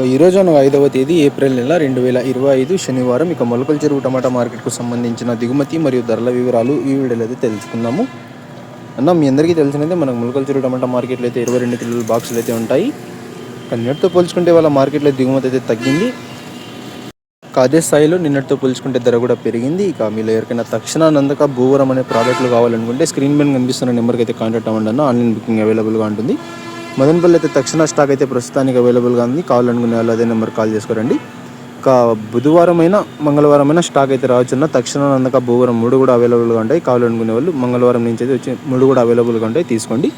ఈరోజు 5వ తేదీ ఏప్రిల్ నెల 2025 శనివారం. మొలకల చెరువు టమాటా మార్కెట్కు సంబంధించిన దిగుమతి మరియు ధరల వివరాలు ఈ వీడియోలో అయితే తెలుసుకుందాము. మీ అందరికీ తెలిసినదే మనకు మొలకల చెరువు టమాటా మార్కెట్లో అయితే 22 కిలోల బాక్సులు అయితే ఉంటాయి. నిన్నటితో పోల్చుకుంటే వాళ్ళ మార్కెట్లో దిగుమతి అయితే తగ్గింది. అదే స్థాయిలో నిన్నటితో పోల్చుకుంటే ధర కూడా పెరిగింది. మీలో ఎవరికైనా తక్షణ నందక భూవరం అనే ప్రోడక్ట్లు కావాలనుకుంటే స్క్రీన్ పైన కనిపిస్తున్న నెంబర్కి అయితే కాంటాక్ట్ అవ్వండి. ఆన్లైన్ బుకింగ్ అవైలబుల్గా ఉంటుంది. మదనపల్లి అయితే తక్షణ స్టాక్ అయితే ప్రస్తుతానికి అవైలబుల్గా ఉంది. కావాలనుకునే వాళ్ళు అదే నెంబర్ కాల్ చేసుకోరండి. బుధవారం అయినా మంగళవారం అయినా స్టాక్ అయితే రావచ్చున్న. తక్షణ నందక భూవరం 3 కూడా అవైలబుల్గా ఉంటాయి. కావాలనుకునే వాళ్ళు మంగళవారం నుంచి అయితే వచ్చి 3 కూడా అవైలబుల్గా ఉంటాయి, తీసుకోండి.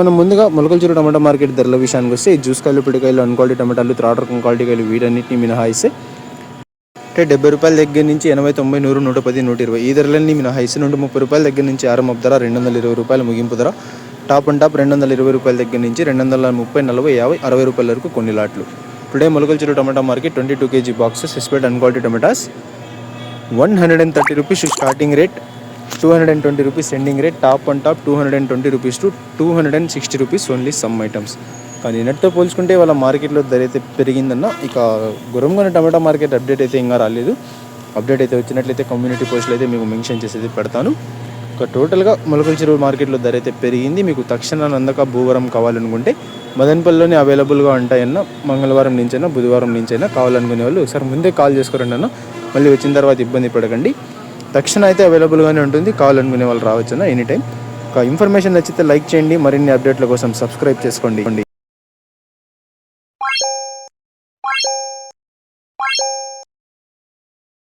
మనం ముందుగా మొలకల చెరువు టమాటా మార్కెట్ ధరల విషయానికి వస్తే జ్యూస్ కాయలు, పిడికాయలు, అన్క్వాలిటీ టమాటాలు, త్రాడ్ రకం క్వాలిటీ కాయలు వీటన్నిటిని మినహాయిస్తే 70 రూపాయల దగ్గర నుంచి 80, 90, 100, 110, 120 ఈ ధరలన్నీ మినహాయిస్తే 130 రూపాయల దగ్గర నుంచి ఆరంభ ధర, 220 రూపాయల ముగింపు ధర, టాప్ అండ్ టాప్ 220 రూపాయల దగ్గర నుంచి 230, 40, 50, 60 రూపాయల వరకు కొన్ని లాట్లు. Today Molakala Cheruvu tomato market 22 kg boxes ఎస్పెడ్ and quality tomatoes 130 rupees starting rate, 220 rupees ending rate, top and top 220 rupees to 260 rupees only some items. కానీ నెట్తో పోల్చుకుంటే వాళ్ళ మార్కెట్లో ధర అయితే పెరిగిందన్న. గురంగొండ టమాటా మార్కెట్ అప్డేట్ అయితే ఇంకా రాలేదు. అప్డేట్ అయితే వచ్చినట్లయితే కమ్యూనిటీ పోస్టులు అయితే మీకు మెన్షన్ చేసేది పెడతాను. టోటల్గా మొలకల చెరువు మార్కెట్లో ధర అయితే పెరిగింది. మీకు తక్షణ నందక భూవరం కావాలనుకుంటే మదనపల్లిలోనే అవైలబుల్గా ఉంటాయన్న. మంగళవారం నుంచైనా బుధవారం నుంచైనా కావాలనుకునే వాళ్ళు ఒకసారి ముందే కాల్ చేసుకోరండి అన్న. మళ్ళీ వచ్చిన తర్వాత ఇబ్బంది పడకండి. తక్షణ అయితే అవైలబుల్గానే ఉంటుంది. కావాలనుకునే వాళ్ళు రావచ్చన్న ఎనీ టైం. ఇన్ఫర్మేషన్ నచ్చితే లైక్ చేయండి. మరిన్ని అప్డేట్ల కోసం సబ్స్క్రైబ్ చేసుకోండి.